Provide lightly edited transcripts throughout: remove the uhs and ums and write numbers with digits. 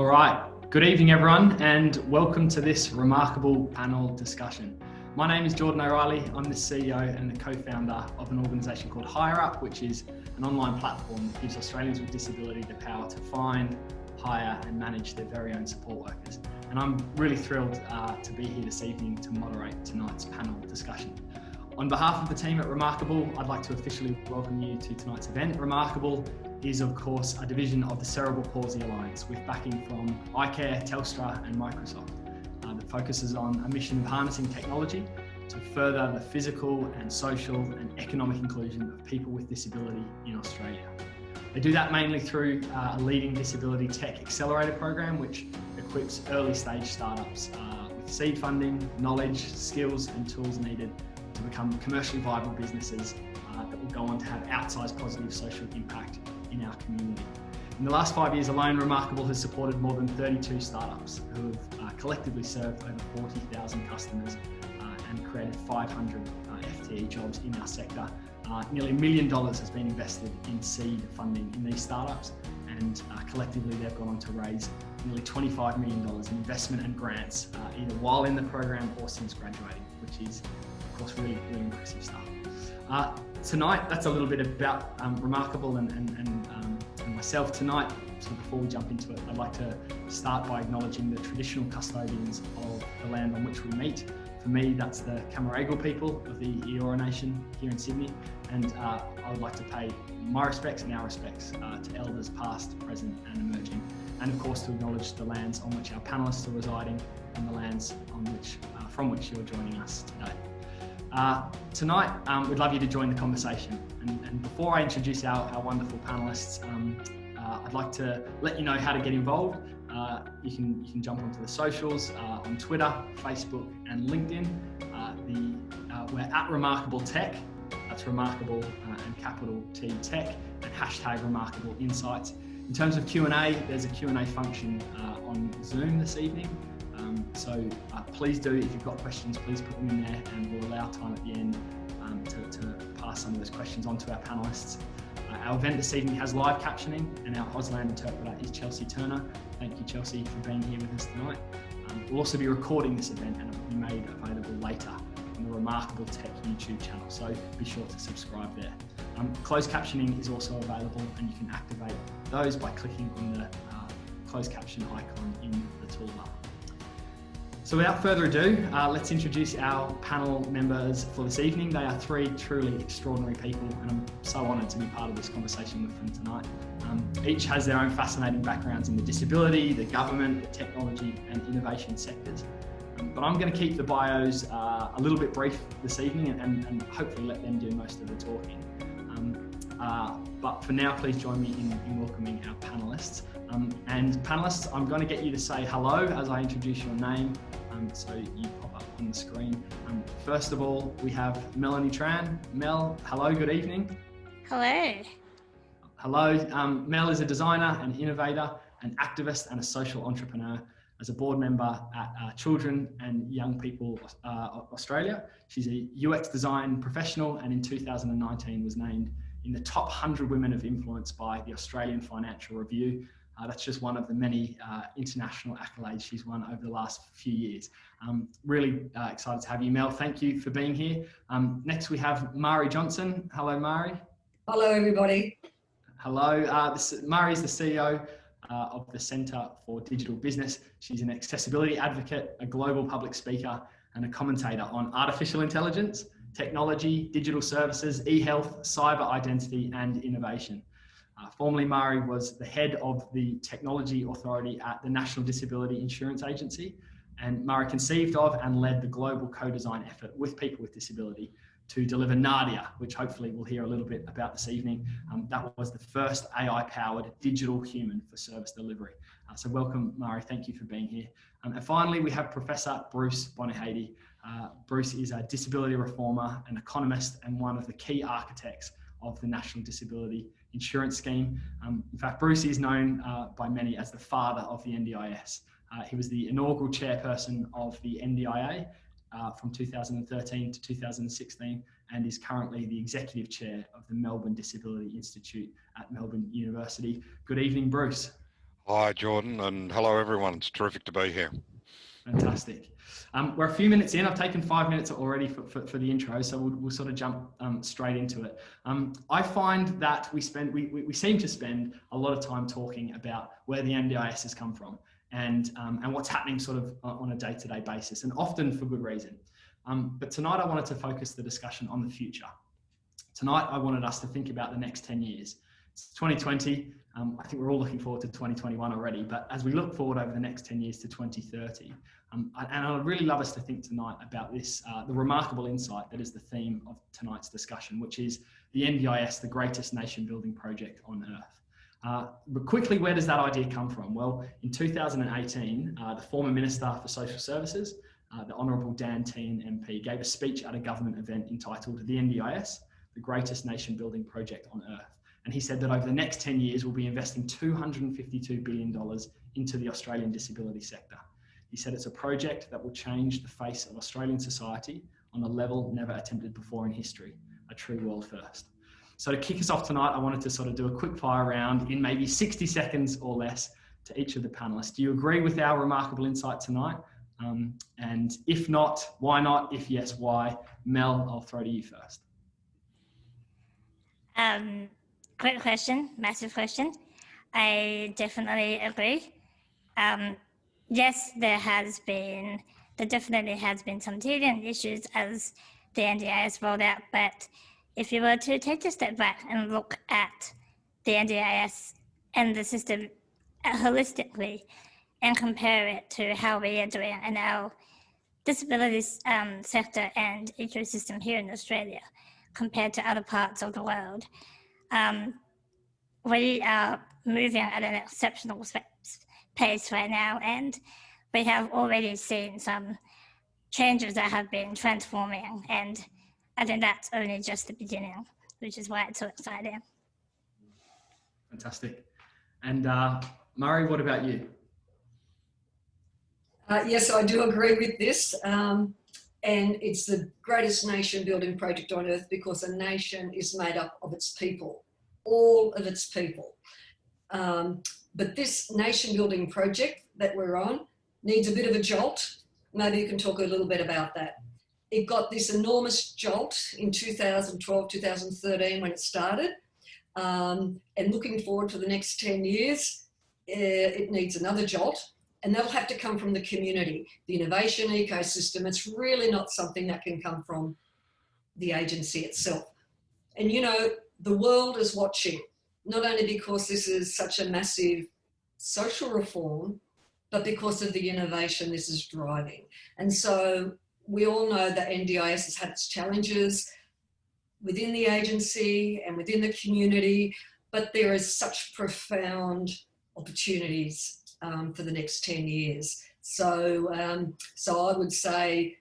All right, good evening everyone and welcome to this remarkable panel discussion. My name is Jordan O'Reilly. I'm the CEO and the co-founder of an organisation called HireUp, which is an online platform that gives Australians with disability the power to find, hire and manage their very own support workers. And I'm really thrilled to be here this evening to moderate tonight's panel discussion. On behalf of the team at Remarkable, I'd like to officially welcome you to tonight's event. Remarkable is, of course, a division of the Cerebral Palsy Alliance with backing from iCare, Telstra and Microsoft that focuses on a mission of harnessing technology to further the physical and social and economic inclusion of people with disability in Australia. They do that mainly through a leading disability tech accelerator program, which equips early stage startups with seed funding, knowledge, skills and tools needed to become commercially viable businesses that will go on to have outsized positive social impact in our community. In the last 5 years alone, Remarkable has supported more than 32 startups who have collectively served over 40,000 customers and created 500 FTE jobs in our sector. Nearly $1 million has been invested in seed funding in these startups, and collectively they've gone on to raise nearly $25 million in investment and grants, either while in the program or since graduating, which is, of course, really impressive stuff. Tonight, that's a little bit about Remarkable and myself tonight. So before we jump into it, I'd like to start by acknowledging the traditional custodians of the land on which we meet. For me, that's the Camaragal people of the Eora Nation here in Sydney. And I would like to pay my respects and our respects to elders past, present and emerging. And of course, to acknowledge the lands on which our panellists are residing and the lands on which, from which you're joining us today. Tonight, we'd love you to join the conversation. And before I introduce our wonderful panellists, I'd like to let you know how to get involved. You can jump onto the socials on Twitter, Facebook and LinkedIn. We're at Remarkable Tech. That's Remarkable and capital T Tech, and hashtag Remarkable Insights. In terms of Q&A, there's a Q&A function on Zoom this evening. So please do, if you've got questions, please put them in there and we'll allow time at the end to pass some of those questions on to our panellists. Our event this evening has live captioning and our Auslan interpreter is Chelsea Turner. Thank you, Chelsea, for being here with us tonight. We'll also be recording this event and it will be made available later on the Remarkable Tech YouTube channel, so be sure to subscribe there. Closed captioning is also available and you can activate those by clicking on the closed caption icon in the toolbar. So without further ado, let's introduce our panel members for this evening. They are three truly extraordinary people and I'm so honoured to be part of this conversation with them tonight. Each has their own fascinating backgrounds in the disability, the government, the technology and innovation sectors. But I'm going to keep the bios a little bit brief this evening and hopefully let them do most of the talking. But for now, please join me in welcoming our panellists. And panellists, I'm going to get you to say hello as I introduce your name, so you pop up on the screen. First of all, we have Melanie Tran. Mel, hello, good evening. Hello. Hello. Mel is a designer, an innovator, an activist and a social entrepreneur. As a board member at Children and Young People Australia. She's a UX design professional and in 2019 was named in the top 100 women of influence by the Australian Financial Review. That's just one of the many international accolades she's won over the last few years. Really excited to have you, Mel. Thank you for being here. Next we have Mari Johnson. Hello, Mari. Hello, everybody. Hello. Mari is the CEO of the Centre for Digital Business. She's an accessibility advocate, a global public speaker, and a commentator on artificial intelligence, technology, digital services, e-health, cyber identity, and innovation. Formerly, Mari was the head of the Technology Authority at the National Disability Insurance Agency, and Mari conceived of and led the global co-design effort with people with disability to deliver Nadia, which hopefully we'll hear a little bit about this evening. That was the first AI-powered digital human for service delivery. So welcome, Mari, thank you for being here. And finally, we have Professor Bruce Bonihady. Bruce is a disability reformer, an economist, and one of the key architects of the National Disability Insurance Scheme. In fact, Bruce is known by many as the father of the NDIS. He was the inaugural chairperson of the NDIA from 2013 to 2016 and is currently the executive chair of the Melbourne Disability Institute at Melbourne University. Good evening, Bruce. Hi, Jordan, and hello, everyone. It's terrific to be here. Fantastic. We're a few minutes in. I've taken 5 minutes already for the intro, so we'll sort of jump straight into it. I find that we seem to spend a lot of time talking about where the NDIS has come from and what's happening sort of on a day-to-day basis, and often for good reason. But tonight I wanted to focus the discussion on the future. Tonight I wanted us to think about the next 10 years. It's 2020. I think we're all looking forward to 2021 already, but as we look forward over the next 10 years to 2030, and I'd really love us to think tonight about this, the remarkable insight that is the theme of tonight's discussion, which is the NDIS, the greatest nation building project on earth. But quickly, where does that idea come from? Well, in 2018, the former Minister for Social Services, the Honourable Dan Tehan MP, gave a speech at a government event entitled The NDIS, the greatest nation building project on earth. And he said that over the next 10 years, we'll be investing $252 billion into the Australian disability sector. He said it's a project that will change the face of Australian society on a level never attempted before in history, a true world first. So to kick us off tonight, I wanted to sort of do a quick fire round in maybe 60 seconds or less to each of the panelists. Do you agree with our remarkable insight tonight? And if not, why not? If yes, why? Mel, I'll throw to you first. Great question, massive question. I definitely agree. Yes, there definitely has been some teething issues as the NDIS rolled out, but if you were to take a step back and look at the NDIS and the system holistically and compare it to how we are doing in our disabilities sector and ecosystem here in Australia compared to other parts of the world, we are moving at an exceptional pace right now, and we have already seen some changes that have been transforming, and I think that's only just the beginning, which is why it's so exciting. Fantastic. And Murray, what about you? Yes, I do agree with this. And it's the greatest nation building project on earth because a nation is made up of its people, all of its people. But this nation building project that we're on needs a bit of a jolt. Maybe you can talk a little bit about that. It got this enormous jolt in 2012, 2013 when it started. And looking forward for the next 10 years, it needs another jolt. And that'll have to come from the community, the innovation ecosystem. It's really not something that can come from the agency itself. And, you know, the world is watching, not only because this is such a massive social reform, but because of the innovation this is driving. And so we all know that NDIS has had its challenges within the agency and within the community, but there is such profound opportunities for the next 10 years. So I would say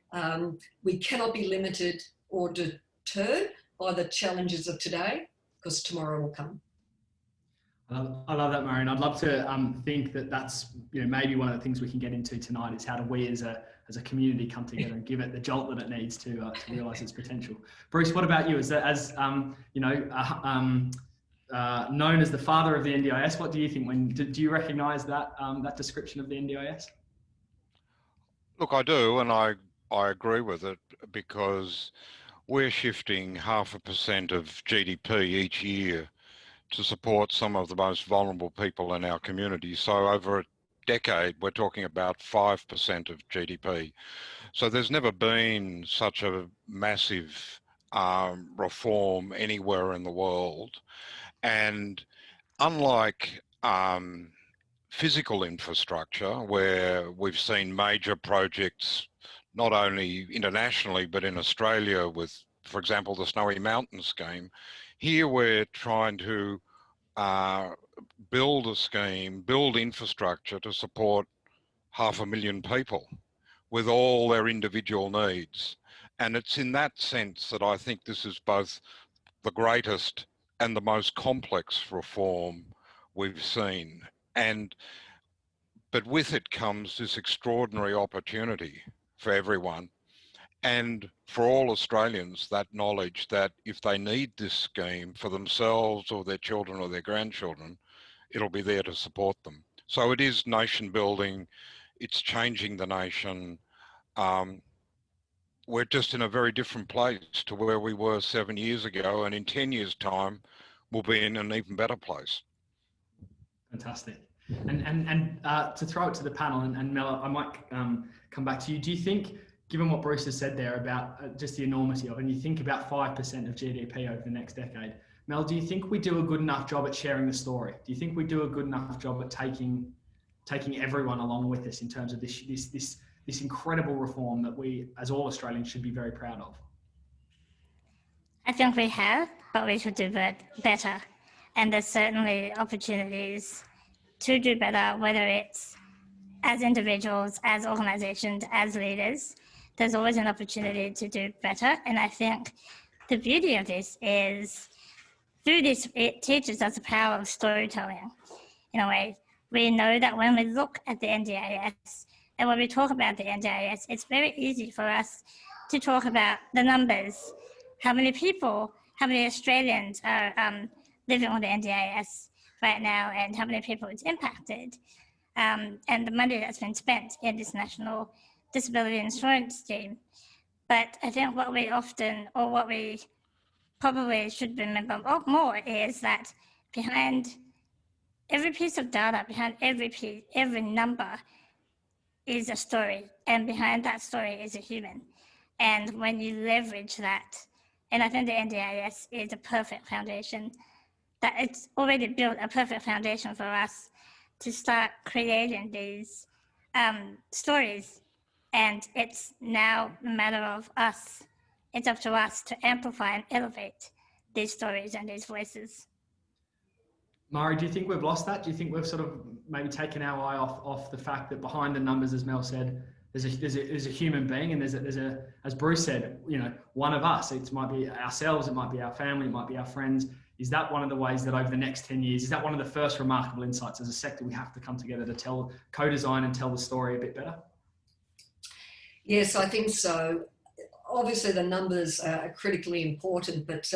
we cannot be limited or deterred by the challenges of today, because tomorrow will come. I love that, Murray. And I'd love to think that that's maybe one of the things we can get into tonight is how do we as a community come together and give it the jolt that it needs to realise its potential. Bruce, what about you? Known as the father of the NDIS, what do you think? Do you recognise that that description of the NDIS? Look, I do, and I agree with it because we're shifting 0.5% of GDP each year to support some of the most vulnerable people in our community. So over a decade, we're talking about 5% of GDP. So there's never been such a massive reform anywhere in the world. And unlike physical infrastructure, where we've seen major projects, not only internationally, but in Australia with, for example, the Snowy Mountain scheme, here we're trying to build a scheme, build infrastructure to support 500,000 people with all their individual needs. And it's in that sense that I think this is both the greatest and the most complex reform we've seen. But with it comes this extraordinary opportunity for everyone. And for all Australians, that knowledge that if they need this scheme for themselves or their children or their grandchildren, it'll be there to support them. So it is nation building, it's changing the nation. We're just in a very different place to where we were 7 years ago, and in 10 years' time, we'll be in an even better place. Fantastic. And to throw it to the panel, and Mel, I might come back to you. Do you think, given what Bruce has said there about just the enormity of it, and you think about 5% of GDP over the next decade, Mel, do you think we do a good enough job at sharing the story? Do you think we do a good enough job at taking everyone along with us in terms of this incredible reform that we, as all Australians, should be very proud of? I think we have, but we should do better. And there's certainly opportunities to do better, whether it's as individuals, as organizations, as leaders. There's always an opportunity to do better. And I think the beauty of this is, through this, it teaches us the power of storytelling. In a way, we know that when we look at the NDIS and when we talk about the NDIS, it's very easy for us to talk about the numbers, how many people, how many Australians are living on the NDIS right now, and how many people it's impacted, and the money that's been spent in this National Disability Insurance Scheme. But I think what we probably should remember more is that behind every piece of data, behind every number is a story, and behind that story is a human. And when you leverage that, and I think the NDIS is a perfect foundation, that it's already built a perfect foundation for us to start creating these stories. And it's now a matter of us. It's up to us to amplify and elevate these stories and these voices. Mari, do you think we've lost that? Do you think we've sort of maybe taken our eye off the fact that behind the numbers, as Mel said, there's a human being, and there's a as Bruce said, one of us. It might be ourselves, it might be our family, it might be our friends. Is that one of the ways that over the next 10 years, is that one of the first remarkable insights as a sector we have to come together to co-design and tell the story a bit better? Yes, I think so. Obviously, the numbers are critically important, but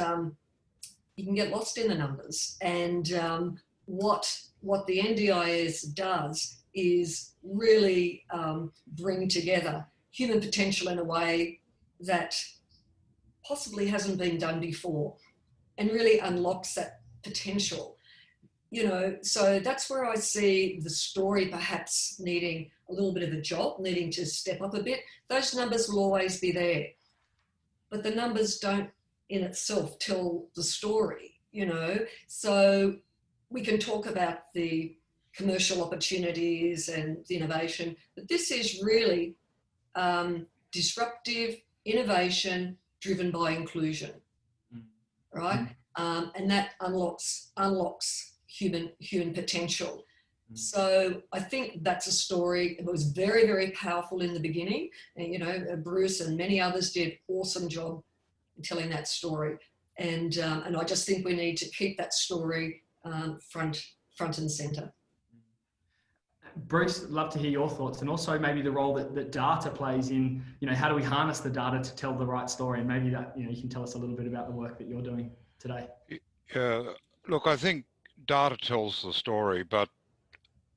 you can get lost in the numbers. And what the NDIS does is really bring together human potential in a way that possibly hasn't been done before, and really unlocks that potential. So that's where I see the story perhaps needing a little bit of a job, needing to step up a bit. Those numbers will always be there, but the numbers don't in itself tell the story, So we can talk about the commercial opportunities and the innovation, but this is really disruptive innovation driven by inclusion, right? And that unlocks human potential. So I think that's a story. It was very, very powerful in the beginning, and Bruce and many others did an awesome job in telling that story. And I just think we need to keep that story front and centre. Bruce, I'd love to hear your thoughts, and also maybe the role that data plays in, how do we harness the data to tell the right story? And maybe that, you can tell us a little bit about the work that you're doing today. Look, I think data tells the story, but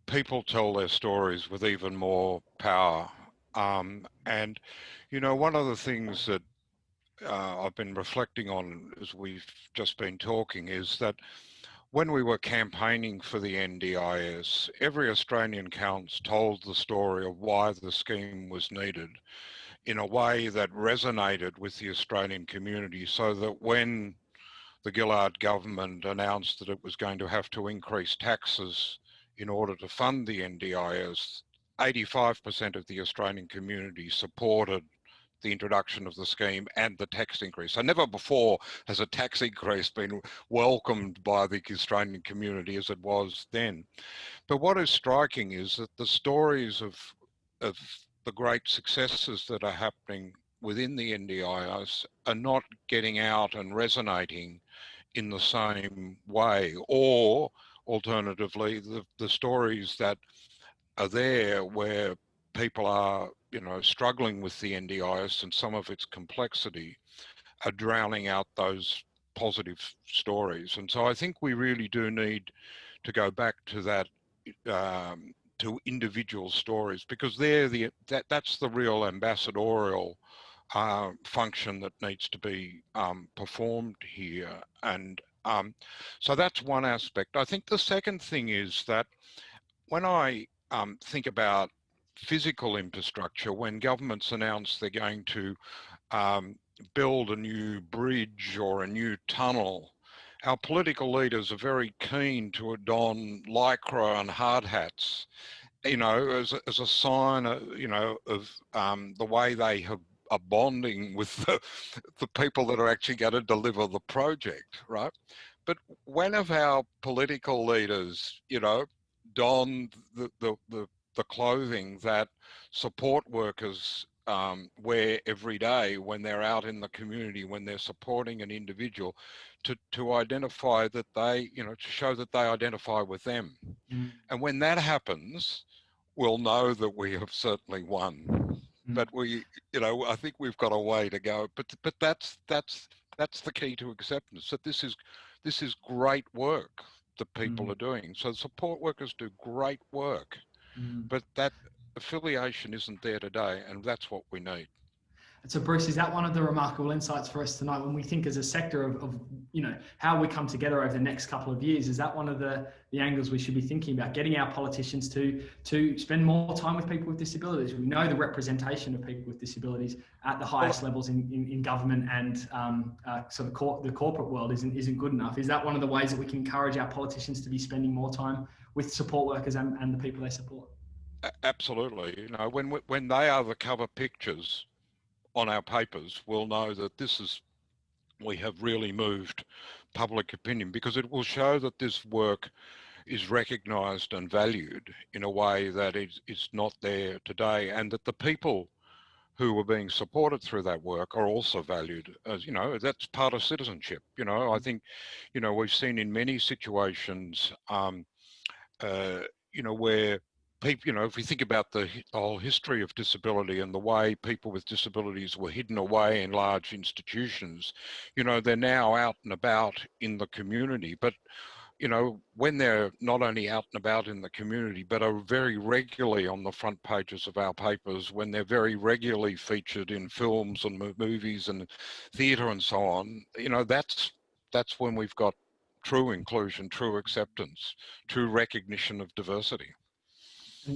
people tell their stories with even more power. And, one of the things that I've been reflecting on as we've just been talking is that when we were campaigning for the NDIS, every Australian council told the story of why the scheme was needed in a way that resonated with the Australian community, so that when the Gillard government announced that it was going to have to increase taxes in order to fund the NDIS, 85% of the Australian community supported the introduction of the scheme and the tax increase. So never before has a tax increase been welcomed by the Australian community as it was then. But what is striking is that the stories of the great successes that are happening within the NDIS are not getting out and resonating in the same way, or alternatively, the stories that are there where people are, struggling with the NDIS and some of its complexity are drowning out those positive stories. And so I think we really do need to go back to that to individual stories, because they're that's the real ambassadorial function that needs to be performed here. And so that's one aspect. I think the second thing is that when I think about physical infrastructure, when governments announce they're going to build a new bridge or a new tunnel, our political leaders are very keen to don lycra and hard hats, you know, as a sign, you know, of the way they are bonding with the people that are actually going to deliver the project, right? But when have our political leaders, you know, donned the clothing that support workers wear every day when they're out in the community, when they're supporting an individual, to identify that they, you know, to show that they identify with them? And when that happens, we'll know that we have certainly won. But we, you know, I think we've got a way to go. But that's the key to acceptance, that this is great work that people are doing. So support workers do great work, but that affiliation isn't there today, and that's what we need. So Bruce, is that one of the remarkable insights for us tonight when we think as a sector of you know, how we come together over the next couple of years? Is that one of the angles we should be thinking about, getting our politicians to spend more time with people with disabilities? We know the representation of people with disabilities at the highest levels in government and sort of the corporate world isn't good enough. Is that one of the ways that we can encourage our politicians to be spending more time with support workers and the people they support? Absolutely. You know, when they are the cover pictures on our papers, we'll know that we have really moved public opinion, because it will show that this work is recognised and valued in a way that is not there today, and that the people who are being supported through that work are also valued. As you know, that's part of citizenship. You know, I think, you know, we've seen in many situations, you know, where people, you know, if we think about the whole history of disability and the way people with disabilities were hidden away in large institutions, you know, they're now out and about in the community. But, you know, when they're not only out and about in the community, but are very regularly on the front pages of our papers, when they're very regularly featured in films and movies and theatre and so on, you know, that's when we've got true inclusion, true acceptance, true recognition of diversity.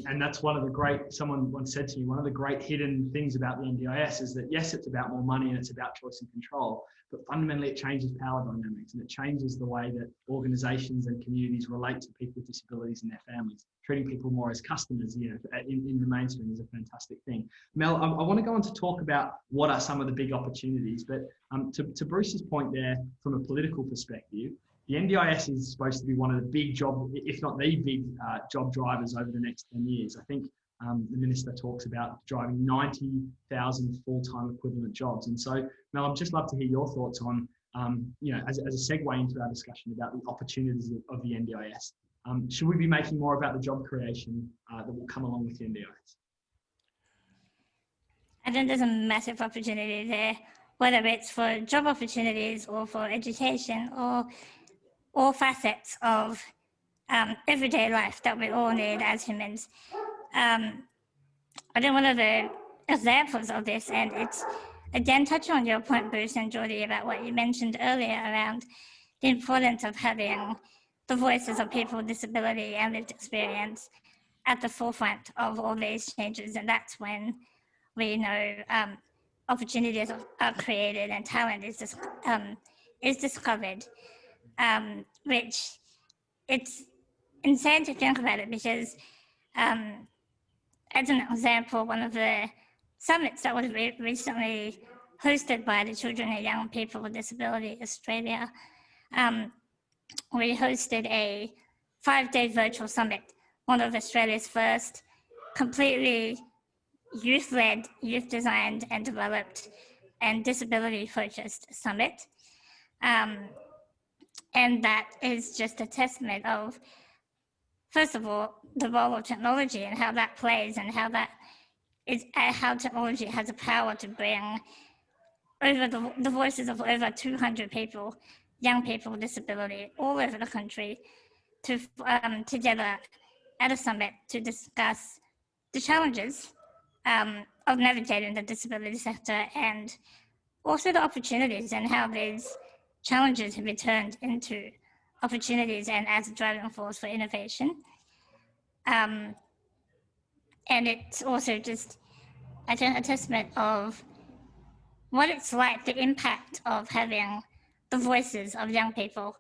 And that's one of the great, someone once said to me, one of the great hidden things about the NDIS is that, yes, it's about more money and it's about choice and control, but fundamentally it changes power dynamics and it changes the way that organisations and communities relate to people with disabilities and their families. Treating people more as customers, you know, in the mainstream is a fantastic thing. Mel, I want to go on to talk about what are some of the big opportunities, but to Bruce's point there, from a political perspective, the NDIS is supposed to be one of the big job, if not the big job drivers over the next 10 years. I think the minister talks about driving 90,000 full-time equivalent jobs. And so, Mel, I'd just love to hear your thoughts on, you know, as a segue into our discussion about the opportunities of the NDIS. Should we be making more about the job creation that will come along with the NDIS? I think there's a massive opportunity there, whether it's for job opportunities or for education or all facets of everyday life that we all need as humans. I think one of the examples of this, and it's again touching on your point, Bruce and Geordie, about what you mentioned earlier around the importance of having the voices of people with disability and lived experience at the forefront of all these changes. And that's when we know opportunities are created and talent is discovered, which it's insane to think about it, because as an example, one of the summits that was recently hosted by the Children and Young People with Disability Australia, we hosted a 5-day virtual summit, one of Australia's first completely youth-led, youth-designed and developed and disability-focused summit. And that is just a testament of, first of all, the role of technology and how that plays, and how that is how technology has the power to bring over the voices of over 200 people, young people with disability all over the country, to together at a summit to discuss the challenges of navigating the disability sector and also the opportunities and how these challenges have been turned into opportunities and as a driving force for innovation. And it's also just, I think, a testament of what it's like, the impact of having the voices of young people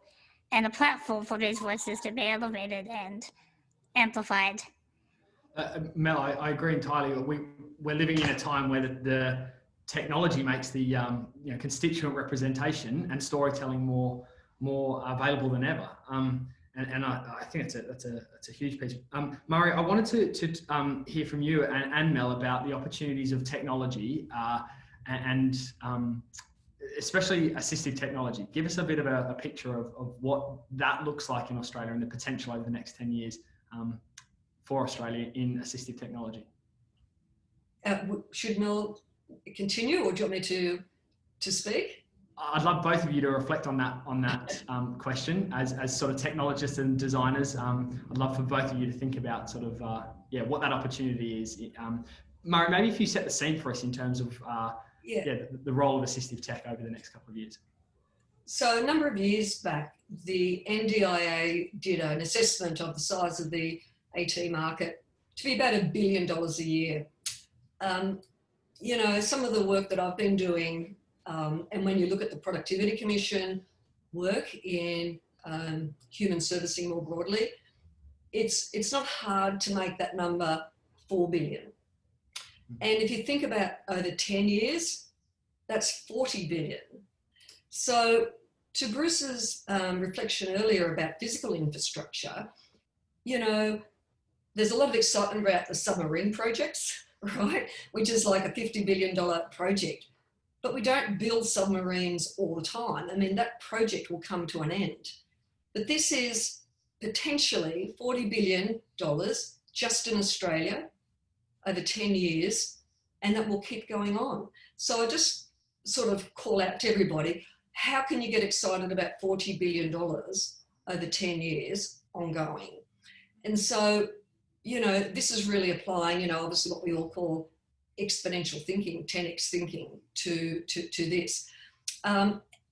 and a platform for these voices to be elevated and amplified. Mel, I agree entirely. We're living in a time where the technology makes the constituent representation and storytelling more available than ever. And I think that's a huge piece. Murray, I wanted to hear from you and Mel about the opportunities of technology and especially assistive technology. Give us a bit of a picture of what that looks like in Australia and the potential over the next 10 years for Australia in assistive technology. Should Mel continue, or do you want me to speak? I'd love both of you to reflect on that question as sort of technologists and designers. I'd love for both of you to think about sort of what that opportunity is. Murray, maybe if you set the scene for us in terms of the role of assistive tech over the next couple of years. So a number of years back, the NDIS did an assessment of the size of the AT market to be about $1 billion a year. Some of the work that I've been doing, and when you look at the Productivity Commission work in human servicing more broadly, it's not hard to make that number 4 billion. And if you think about over 10 years, that's 40 billion. So to Bruce's reflection earlier about physical infrastructure, there's a lot of excitement about the submarine projects, right? Which is like a $50 billion project. But we don't build submarines all the time. I mean, that project will come to an end. But this is potentially $40 billion just in Australia over 10 years, and that will keep going on. So I just sort of call out to everybody, how can you get excited about $40 billion over 10 years ongoing? And so, this is really applying, obviously what we all call exponential thinking, 10x thinking to this.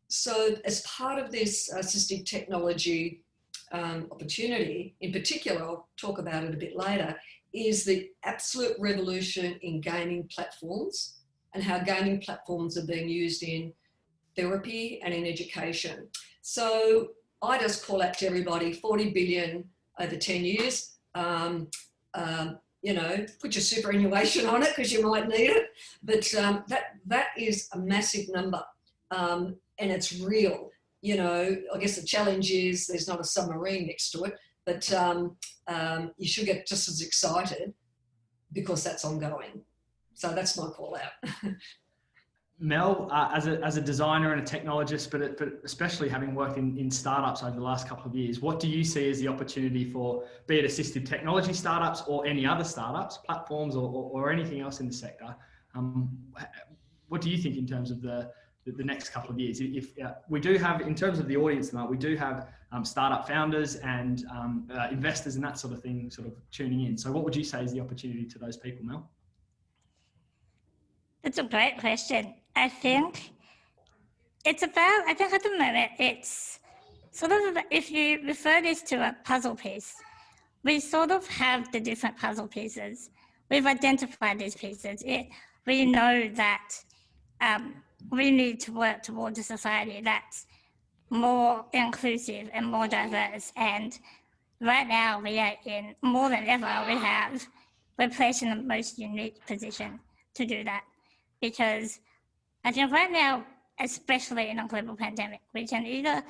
So as part of this assistive technology opportunity, in particular, I'll talk about it a bit later, is the absolute revolution in gaming platforms and how gaming platforms are being used in therapy and in education. So I just call out to everybody, 40 billion over 10 years. Put your superannuation on it because you might need it. But that is a massive number, and it's real. I guess the challenge is there's not a submarine next to it, but you should get just as excited because that's ongoing. So that's my call out. Mel, as a designer and a technologist, but especially having worked in startups over the last couple of years, what do you see as the opportunity for, be it assistive technology startups or any other startups, platforms, or anything else in the sector? What do you think in terms of the next couple of years? If we do have, in terms of the audience tonight, we do have startup founders and investors and that sort of thing sort of tuning in. So what would you say is the opportunity to those people, Mel? That's a great question. I think at the moment, it's sort of, if you refer this to a puzzle piece, we sort of have the different puzzle pieces. We've identified these pieces. We know that we need to work towards a society that's more inclusive and more diverse. And right now, we are in, more than ever, we're placed in the most unique position to do that. Because I think right now, especially in a global pandemic, we can either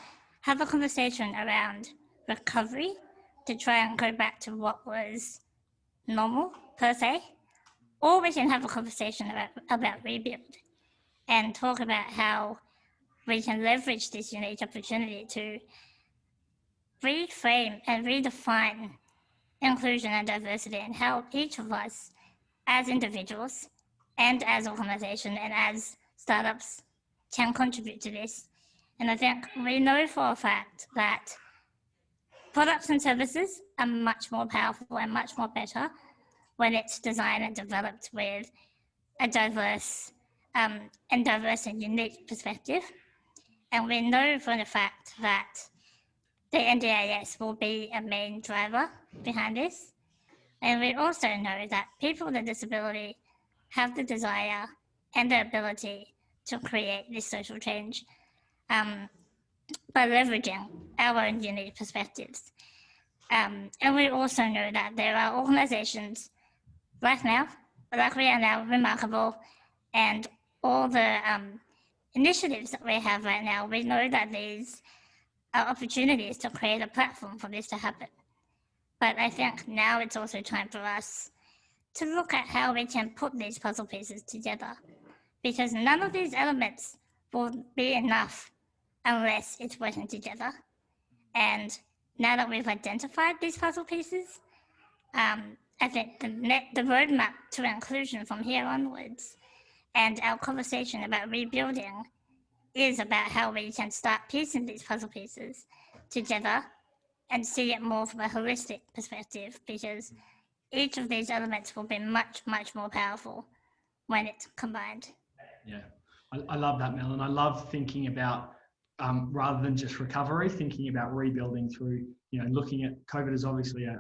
have a conversation around recovery to try and go back to what was normal per se, or we can have a conversation about rebuild and talk about how we can leverage this unique opportunity to reframe and redefine inclusion and diversity and how each of us as individuals and as organizations and as startups can contribute to this. And I think we know for a fact that products and services are much more powerful and much more better when it's designed and developed with a diverse and unique perspective. And we know for the fact that the NDIS will be a main driver behind this. And we also know that people with a disability have the desire and the ability to create this social change by leveraging our own unique perspectives. And we also know that there are organizations right now, like we are now, Remarkable, and all the initiatives that we have right now, we know that these are opportunities to create a platform for this to happen. But I think now it's also time for us to look at how we can put these puzzle pieces together, because none of these elements will be enough unless it's working together. And now that we've identified these puzzle pieces, I think the roadmap to inclusion from here onwards and our conversation about rebuilding is about how we can start piecing these puzzle pieces together and see it more from a holistic perspective, because each of these elements will be much, much more powerful when it's combined. Yeah, I love that, Mel, and I love thinking about rather than just recovery, thinking about rebuilding through, looking at COVID is obviously a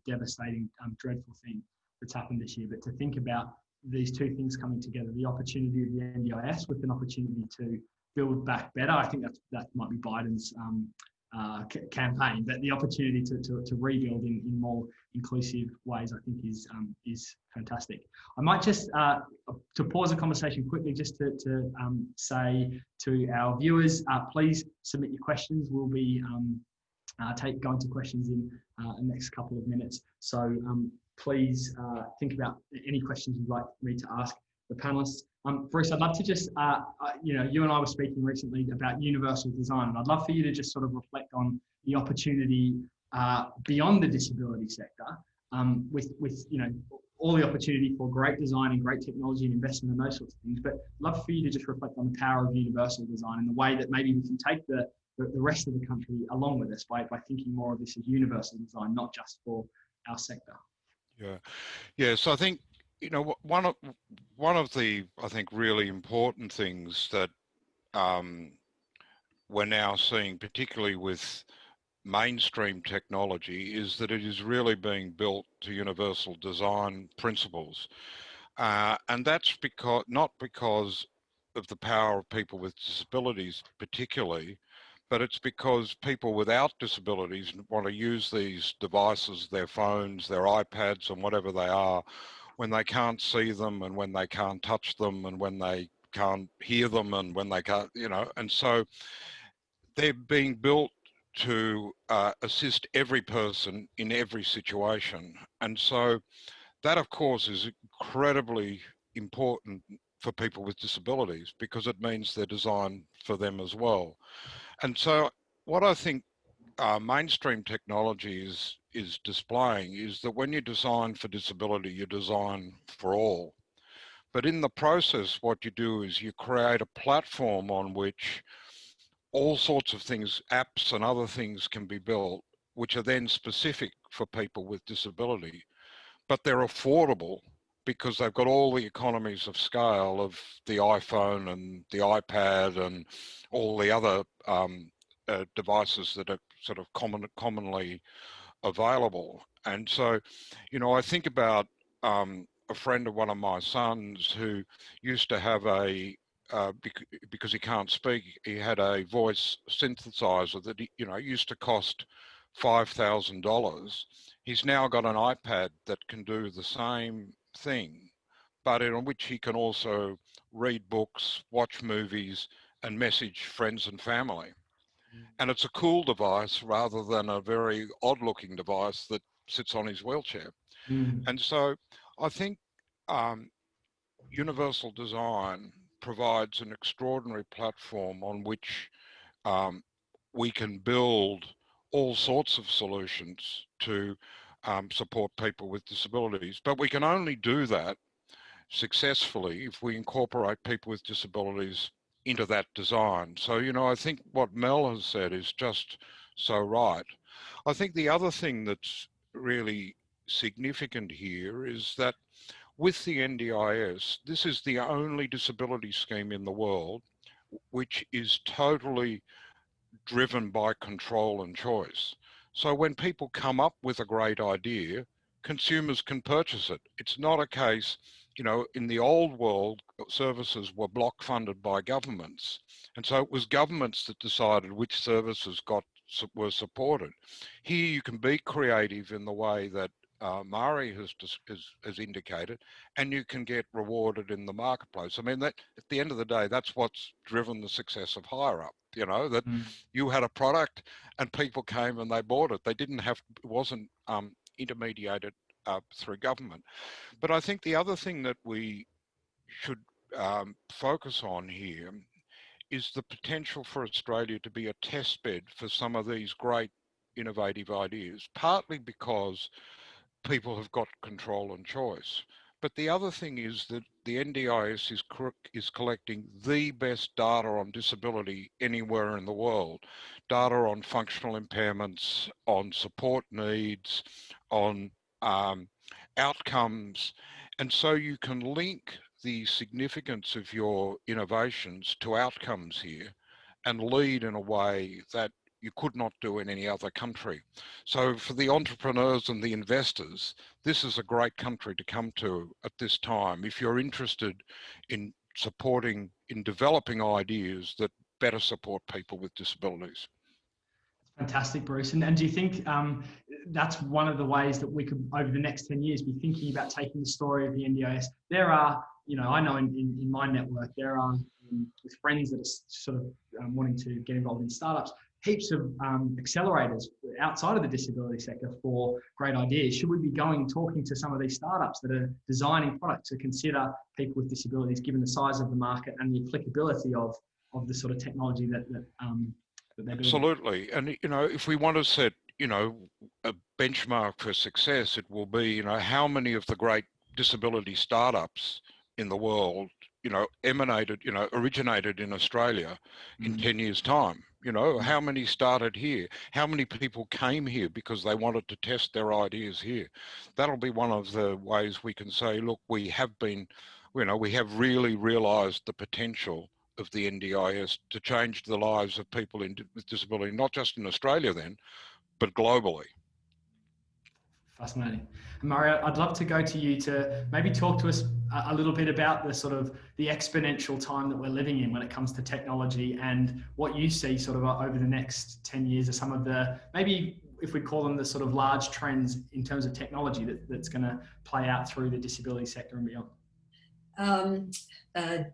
devastating, dreadful thing that's happened this year, but to think about these two things coming together, the opportunity of the NDIS with an opportunity to build back better. I think that might be Biden's campaign, but the opportunity to rebuild in more inclusive ways, I think is fantastic. I might just to pause the conversation quickly, just to say to our viewers, please submit your questions. We'll be going to questions in the next couple of minutes. So please think about any questions you'd like me to ask the panelists. Bruce, I'd love to just, you and I were speaking recently about universal design, and I'd love for you to just sort of reflect on the opportunity beyond the disability sector, with all the opportunity for great design and great technology and investment and those sorts of things. But I'd love for you to just reflect on the power of universal design and the way that maybe we can take the rest of the country along with us by thinking more of this as universal design, not just for our sector. Yeah. So I think, one of the, I think, really important things that we're now seeing, particularly with mainstream technology, is that it is really being built to universal design principles. And that's not because of the power of people with disabilities particularly, but it's because people without disabilities want to use these devices, their phones, their iPads, and whatever they are, when they can't see them and when they can't touch them and when they can't hear them and when they can't, and so they're being built to assist every person in every situation. And so that, of course, is incredibly important for people with disabilities, because it means they're designed for them as well. And so what I think mainstream technology is displaying is that when you design for disability, you design for all. But in the process, what you do is you create a platform on which all sorts of things, apps and other things, can be built, which are then specific for people with disability, but they're affordable because they've got all the economies of scale of the iPhone and the iPad and all the other devices that are sort of commonly available. And so, I think about a friend of one of my sons who used to have because he can't speak, he had a voice synthesizer that used to cost $5,000. He's now got an iPad that can do the same thing, but in which he can also read books, watch movies, and message friends and family. And it's a cool device rather than a very odd-looking device that sits on his wheelchair. And so I think universal design provides an extraordinary platform on which we can build all sorts of solutions to support people with disabilities. But we can only do that successfully if we incorporate people with disabilities into that design. So, I think what Mel has said is just so right. I think the other thing that's really significant here is that with the NDIS, this is the only disability scheme in the world which is totally driven by control and choice. So when people come up with a great idea, consumers can purchase it. It's not a case, you know, in the old world, services were block funded by governments. And so it was governments that decided which services were supported. Here you can be creative in the way that Mari has indicated, and you can get rewarded in the marketplace. I mean, that at the end of the day, that's what's driven the success of Hire Up. You know, that you had a product and people came and they bought it. They didn't have, it wasn't intermediated through government. But I think the other thing that we should focus on here is the potential for Australia to be a test bed for some of these great innovative ideas, partly because people have got control and choice. But the other thing is that the NDIS is collecting the best data on disability anywhere in the world. Data on functional impairments, on support needs, on outcomes. And so you can link the significance of your innovations to outcomes here and lead in a way that you could not do in any other country. So for the entrepreneurs and the investors, this is a great country to come to at this time if you're interested in supporting, in developing ideas that better support people with disabilities. Fantastic, Bruce. And do you think that's one of the ways that we could, over the next 10 years, be thinking about taking the story of the NDIS? There are, you know, I know in my network, there are with friends that are sort of wanting to get involved in startups, heaps of accelerators outside of the disability sector for great ideas. Should we be going and talking to some of these startups that are designing products to consider people with disabilities, given the size of the market and the applicability of the sort of technology that they're building? Absolutely. And, you know, if we want to set, you know, a benchmark for success, it will be, you know, how many of the great disability startups in the world, you know, originated in Australia in 10 years' time. You know, how many started here? How many people came here because they wanted to test their ideas here? That'll be one of the ways we can say, look, we have been, you know, we have really realised the potential of the NDIS to change the lives of people with disability, not just in Australia then, but globally. Fascinating. And Mario, I'd love to go to you to maybe talk to us a little bit about the sort of the exponential time that we're living in when it comes to technology, and what you see sort of over the next 10 years are some of the, maybe if we call them the sort of large trends in terms of technology that's going to play out through the disability sector and beyond.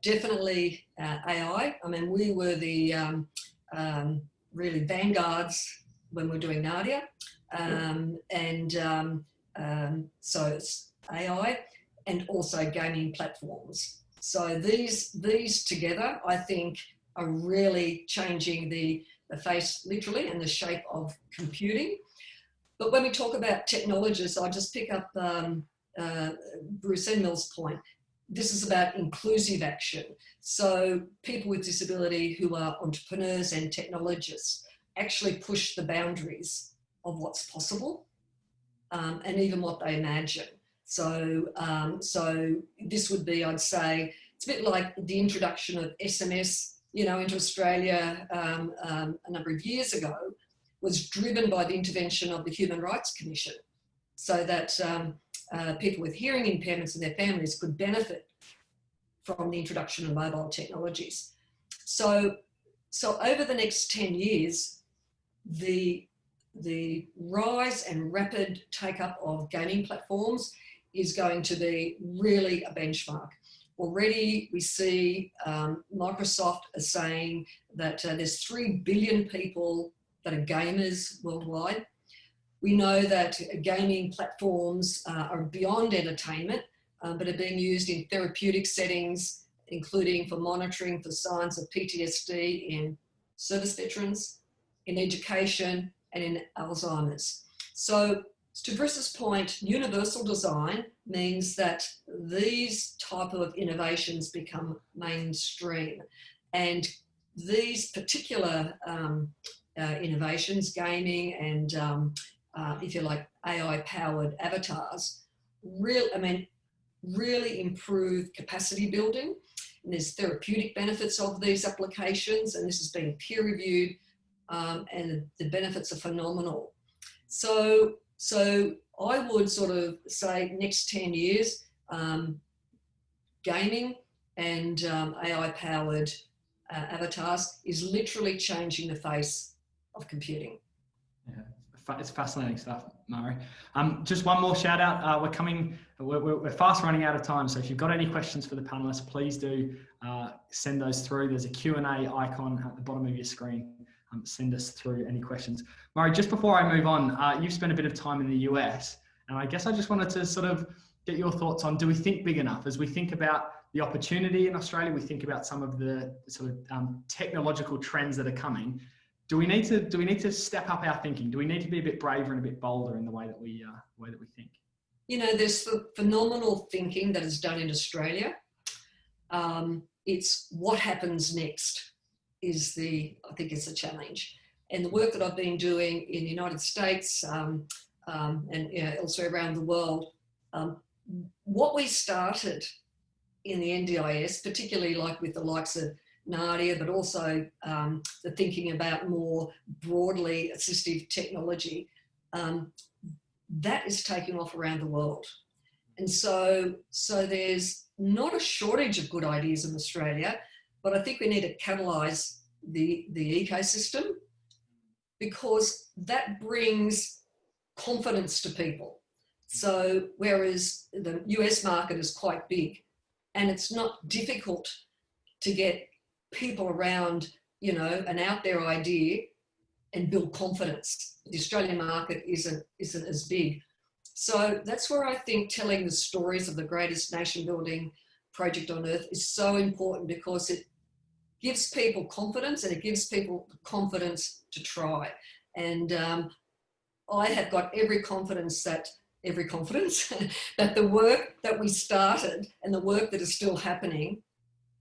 Definitely AI. I mean, we were the really vanguards when we were doing Nadia. So it's AI and also gaming platforms. So these together, I think, are really changing the face, literally, and the shape of computing. But when we talk about technologists, I'll just pick up Bruce Enmill's point. This is about inclusive action. So people with disability who are entrepreneurs and technologists actually push the boundaries of what's possible and even what they imagine. So this would be, I'd say, it's a bit like the introduction of SMS, you know, into Australia a number of years ago, was driven by the intervention of the Human Rights Commission, so that people with hearing impairments and their families could benefit from the introduction of mobile technologies. So over the next 10 years, the rise and rapid take-up of gaming platforms is going to be really a benchmark. Already we see Microsoft is saying that there's 3 billion people that are gamers worldwide. We know that gaming platforms are beyond entertainment, but are being used in therapeutic settings, including for monitoring for signs of PTSD in service veterans, in education, and in Alzheimer's. So to Bruce's point, universal design means that these type of innovations become mainstream, and these particular innovations, gaming if you like, AI-powered avatars, really improve capacity building. And there's therapeutic benefits of these applications, and this has been peer-reviewed, and the benefits are phenomenal. So I would sort of say next 10 years, gaming and AI-powered avatars is literally changing the face of computing. Yeah, it's fascinating stuff, Murray. Just one more shout out. We're fast running out of time. So if you've got any questions for the panelists, please do send those through. There's a Q&A icon at the bottom of your screen. Send us through any questions. Murray, just before I move on, you've spent a bit of time in the US, and I guess I just wanted to sort of get your thoughts on, do we think big enough? As we think about the opportunity in Australia, we think about some of the sort of technological trends that are coming. Do we need to step up our thinking? Do we need to be a bit braver and a bit bolder in the way that we think? You know, there's phenomenal thinking that is done in Australia. It's what happens next I think it's a challenge. And the work that I've been doing in the United States and elsewhere around the world, what we started in the NDIS, particularly like with the likes of Nadia, but also the thinking about more broadly assistive technology, that is taking off around the world. And so there's not a shortage of good ideas in Australia, but I think we need to catalyse the ecosystem, because that brings confidence to people. So whereas the US market is quite big, and it's not difficult to get people around, you know, an out there idea and build confidence. The Australian market isn't as big. So that's where I think telling the stories of the greatest nation building project on earth is so important, because it gives people confidence, and it gives people confidence to try. And I have got every confidence that the work that we started and the work that is still happening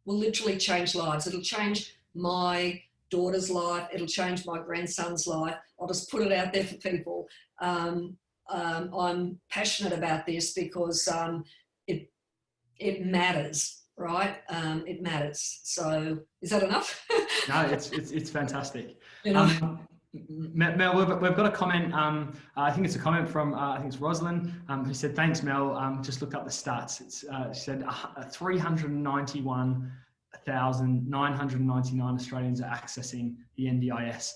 will literally change lives. It'll change my daughter's life. It'll change my grandson's life. I'll just put it out there for people. I'm passionate about this because it matters, right? It matters. So is that enough? No, it's fantastic. You know? Mel, we've got a comment. I think it's a comment from I think it's Rosalind, who said, "Thanks, Mel. Just looked up the stats. She said 391,999 Australians are accessing the NDIS.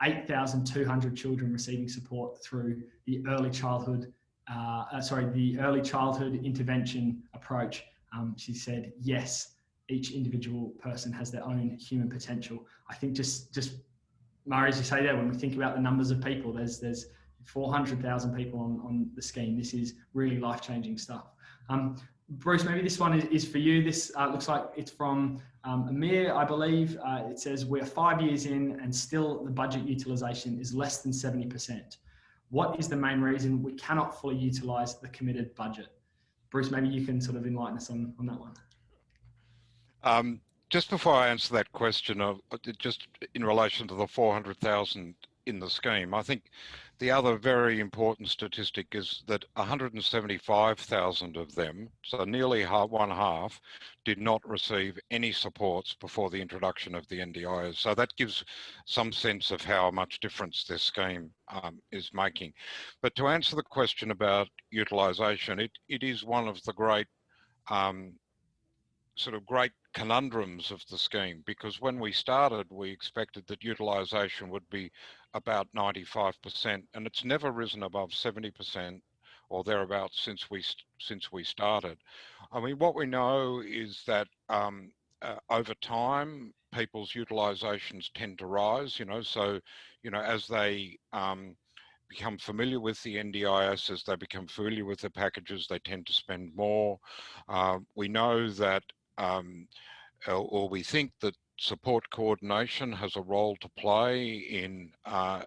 8,200 children receiving support through the early childhood intervention approach." She said, "Yes, each individual person has their own human potential." I think just Murray, as you say there, when we think about the numbers of people, there's 400,000 people on the scheme. This is really life-changing stuff. Bruce, maybe this one is for you. This looks like it's from Amir, I believe. It says, "We're 5 years in and still the budget utilisation is less than 70%. What is the main reason we cannot fully utilise the committed budget?" Bruce, maybe you can sort of enlighten us on that one. Just before I answer that question, just in relation to the 400,000 in the scheme, I think the other very important statistic is that 175,000 of them, so nearly one half, did not receive any supports before the introduction of the NDIS. So that gives some sense of how much difference this scheme is making. But to answer the question about utilisation, it is one of the great great conundrums of the scheme, because when we started, we expected that utilisation would be about 95%, and it's never risen above 70% or thereabouts since we started. I mean, what we know is that over time, people's utilisations tend to rise. As they become familiar with the NDIS, as they become familiar with the packages, they tend to spend more. We know that or we think that support coordination has a role to play in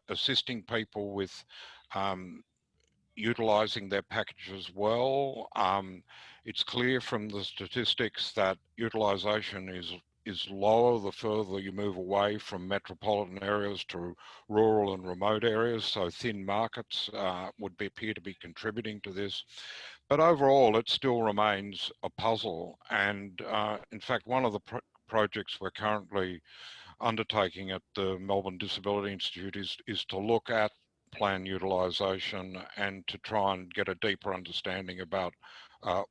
assisting people with utilising their packages well. It's clear from the statistics that utilisation is lower the further you move away from metropolitan areas to rural and remote areas. So thin markets would appear to be contributing to this. But overall, it still remains a puzzle. And in fact, one of the projects we're currently undertaking at the Melbourne Disability Institute is to look at plan utilisation and to try and get a deeper understanding about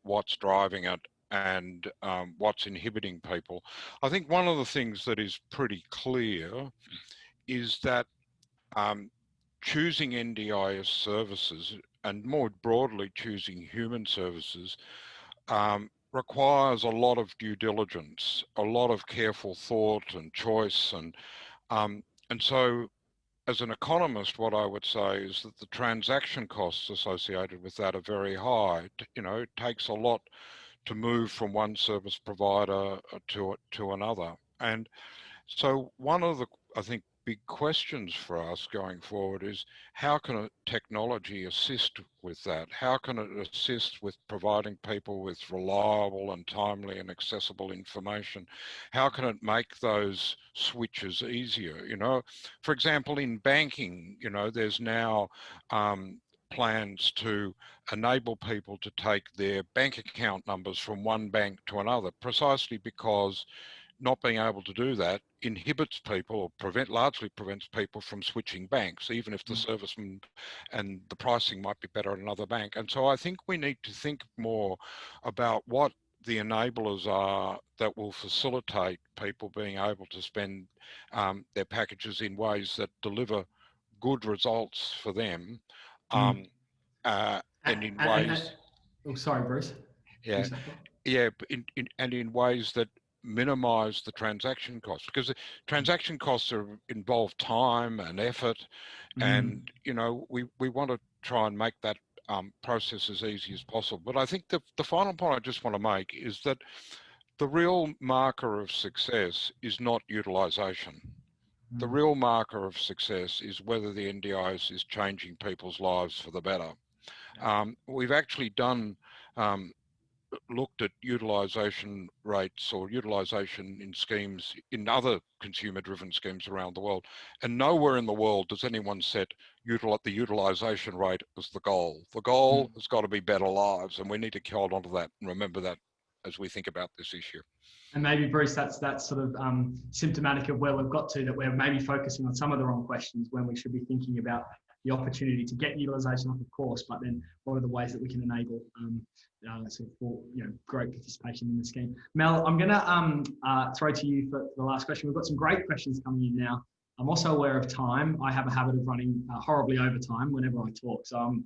what's driving it and what's inhibiting people. I think one of the things that is pretty clear is that choosing NDIS services, and more broadly choosing human services, requires a lot of due diligence, a lot of careful thought and choice, and so as an economist, what I would say is that the transaction costs associated with that are very high. You know, it takes a lot to move from one service provider to another. And so one of the, I think, big questions for us going forward is how can technology assist with that? How can it assist with providing people with reliable and timely and accessible information? How can it make those switches easier? You know, for example, in banking, you know, there's now plans to enable people to take their bank account numbers from one bank to another, precisely because not being able to do that inhibits people, or largely prevents people from switching banks, even if the service and the pricing might be better at another bank. And so I think we need to think more about what the enablers are that will facilitate people being able to spend their packages in ways that deliver good results for them, and in ways. Oh, sorry, Bruce. Yeah. Yeah, and in ways that minimize the transaction costs, because the transaction costs involve time and effort, and you know, we want to try and make that process as easy as possible. But I think the final point I just want to make is that the real marker of success is not utilization. The real marker of success is whether the NDIS is changing people's lives for the better. We've actually done looked at utilisation rates or utilisation in schemes, in other consumer-driven schemes around the world, and nowhere in the world does anyone set the utilisation rate as the goal. The goal has got to be better lives, and we need to hold on to that and remember that as we think about this issue. And maybe, Bruce, that's sort of symptomatic of where we've got to, that we're maybe focusing on some of the wrong questions when we should be thinking about the opportunity to get utilisation up, of course, but then what are the ways that we can enable sort of for, you know, great participation in the scheme. Mel, I'm going to throw to you for the last question. We've got some great questions coming in now. I'm also aware of time. I have a habit of running horribly over time whenever I talk, so I'm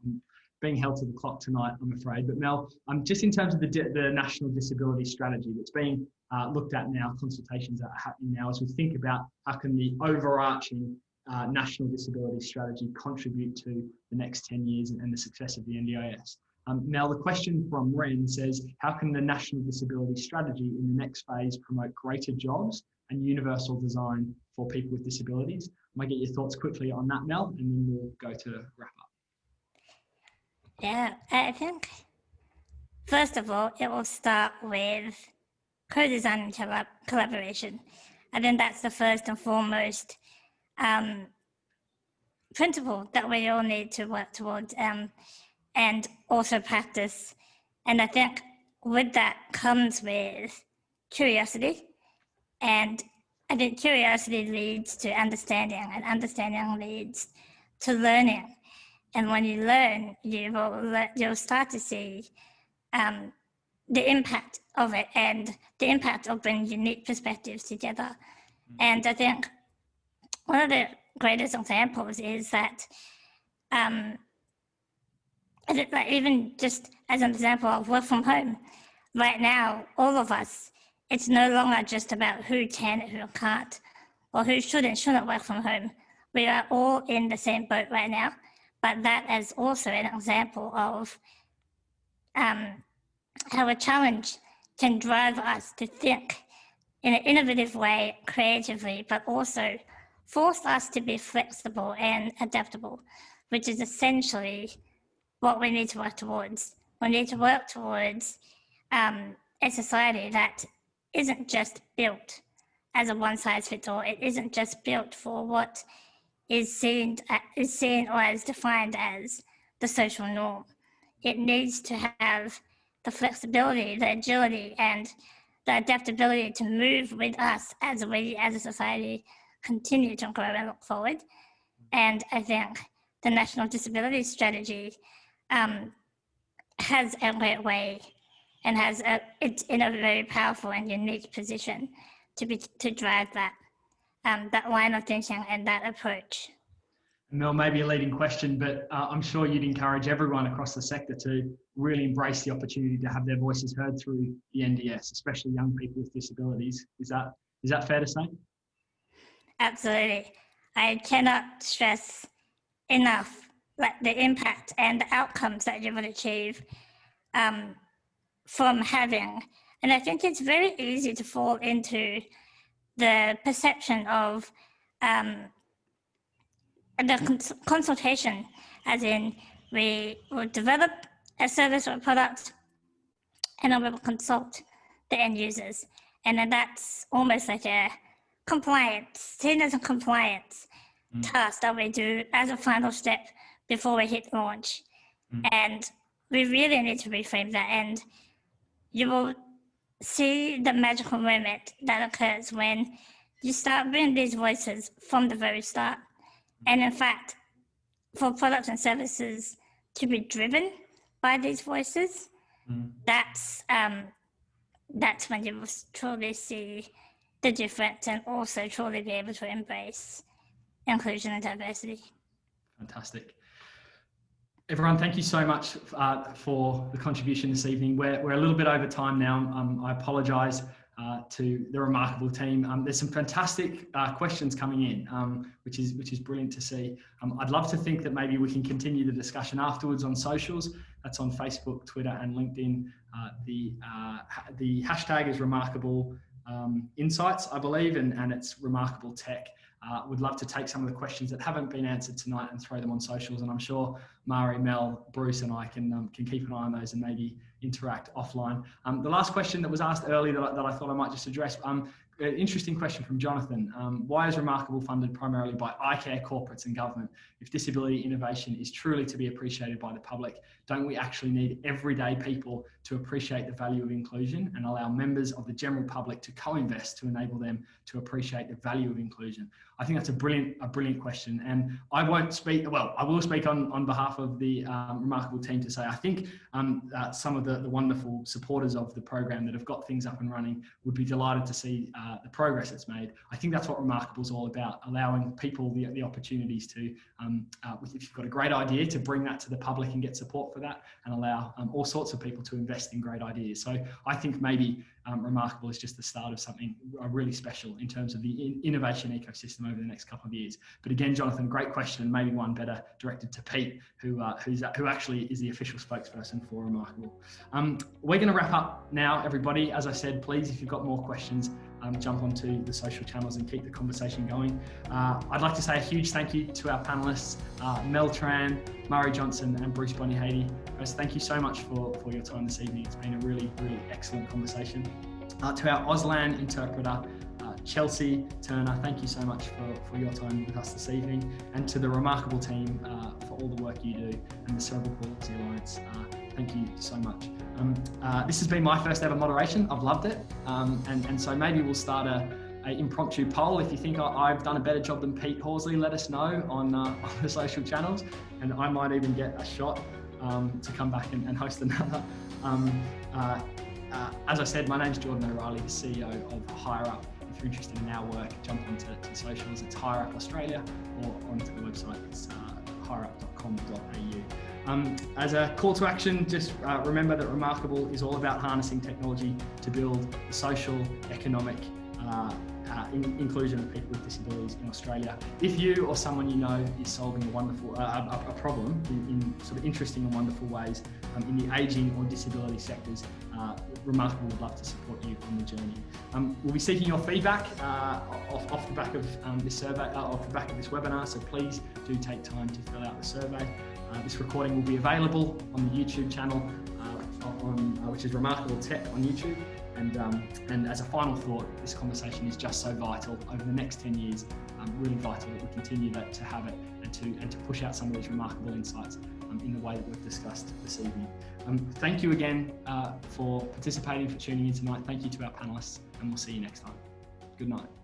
being held to the clock tonight, I'm afraid. But Mel, just in terms of the National Disability Strategy that's being looked at now, consultations are happening now as we think about how can the overarching National Disability Strategy contribute to the next 10 years and the success of the NDIS. Now, the question from Ren says, how can the National Disability Strategy in the next phase promote greater jobs and universal design for people with disabilities? I might get your thoughts quickly on that, Mel, and then we'll go to wrap up. Yeah, I think, first of all, it will start with co-design and collaboration. I think that's the first and foremost principle that we all need to work towards and also practice. And I think with that comes with curiosity. And I think curiosity leads to understanding, and understanding leads to learning. And when you learn, you'll start to see the impact of it and the impact of bringing unique perspectives together. And I think one of the greatest examples is that, like even just as an example of work from home, right now, all of us, it's no longer just about who can and who can't, or who should and shouldn't work from home. We are all in the same boat right now, but that is also an example of how a challenge can drive us to think in an innovative way, creatively, but also force us to be flexible and adaptable, which is essentially what we need to work towards. We need to work towards a society that isn't just built as a one-size-fits-all. It isn't just built for what is seen or as defined as the social norm. It needs to have the flexibility, the agility, and the adaptability to move with us as we, as a society, continue to grow and look forward. And I think the National Disabilities Strategy has a great way and it's in a very powerful and unique position to drive that line of thinking and that approach. Mel, maybe a leading question, but I'm sure you'd encourage everyone across the sector to really embrace the opportunity to have their voices heard through the NDIS, especially young people with disabilities. Is that fair to say? Absolutely. I cannot stress enough the impact and the outcomes that you will achieve from having, and I think it's very easy to fall into the perception of the consultation, as in we will develop a service or a product and then we will consult the end users. And then that's almost like a seen as a compliance task that we do as a final step before we hit launch. And we really need to reframe that, and you will see the magical moment that occurs when you start bringing these voices from the very start. And in fact, for products and services to be driven by these voices, that's when you will truly see the difference and also truly be able to embrace inclusion and diversity. Fantastic. Everyone, thank you so much for the contribution this evening. We're a little bit over time now. I apologise to the remarkable team. There's some fantastic questions coming in, which is brilliant to see. I'd love to think that maybe we can continue the discussion afterwards on socials. That's on Facebook, Twitter, and LinkedIn. The hashtag is Remarkable Insights, I believe, and it's Remarkable Tech. Would love to take some of the questions that haven't been answered tonight and throw them on socials, and I'm sure Mari, Mel, Bruce and I can keep an eye on those and maybe interact offline. The last question that was asked earlier that I thought I might just address, an interesting question from Jonathan. Why is Remarkable funded primarily by eye care corporates and government? If disability innovation is truly to be appreciated by the public, don't we actually need everyday people to appreciate the value of inclusion and allow members of the general public to co-invest to enable them to appreciate the value of inclusion? I think that's a brilliant question, and I won't speak, well, I will speak on behalf of the Remarkable team to say I think some of the wonderful supporters of the program that have got things up and running would be delighted to see the progress that's made. I think that's what Remarkable is all about, allowing people the opportunities to, if you've got a great idea, to bring that to the public and get support for that, and allow all sorts of people to invest in great ideas. So I think maybe Remarkable is just the start of something really special in terms of the innovation ecosystem over the next couple of years. But again, Jonathan, great question, and maybe one better directed to Pete, who actually is the official spokesperson for Remarkable. We're going to wrap up now, everybody. As I said, please, if you've got more questions, jump onto the social channels and keep the conversation going. I'd like to say a huge thank you to our panelists, Mel Tran, Murray Johnson and Bruce Bonihady. Guys, thank you so much for your time this evening. It's been a really excellent conversation. To our Auslan interpreter, Chelsea Turner, thank you so much for your time with us this evening. And to the Remarkable team for all the work you do, and the Cerebral Palsy Alliance, thank you so much. This has been my first ever moderation. I've loved it. And so maybe we'll start a impromptu poll. If you think I've done a better job than Pete Horsley, let us know on the social channels, and I might even get a shot to come back and host another. As I said, my name's Jordan O'Reilly, the CEO of Higher Up. If you're interested in our work, jump onto socials. It's Higher Up Australia, or onto the website. It's higherup.com.au. As a call to action, just remember that Remarkable is all about harnessing technology to build the social, economic inclusion of people with disabilities in Australia. If you or someone you know is solving a problem in sort of interesting and wonderful ways in the ageing or disability sectors, Remarkable would love to support you on the journey. We'll be seeking your feedback off the back of this survey, off the back of this webinar, so please do take time to fill out the survey. This recording will be available on the YouTube channel, which is Remarkable Tech on YouTube. And as a final thought, this conversation is just so vital over the next 10 years, really vital that we continue to have it and to push out some of these remarkable insights in the way that we've discussed this evening. Thank you again for participating, for tuning in tonight. Thank you to our panelists, and we'll see you next time. Good night.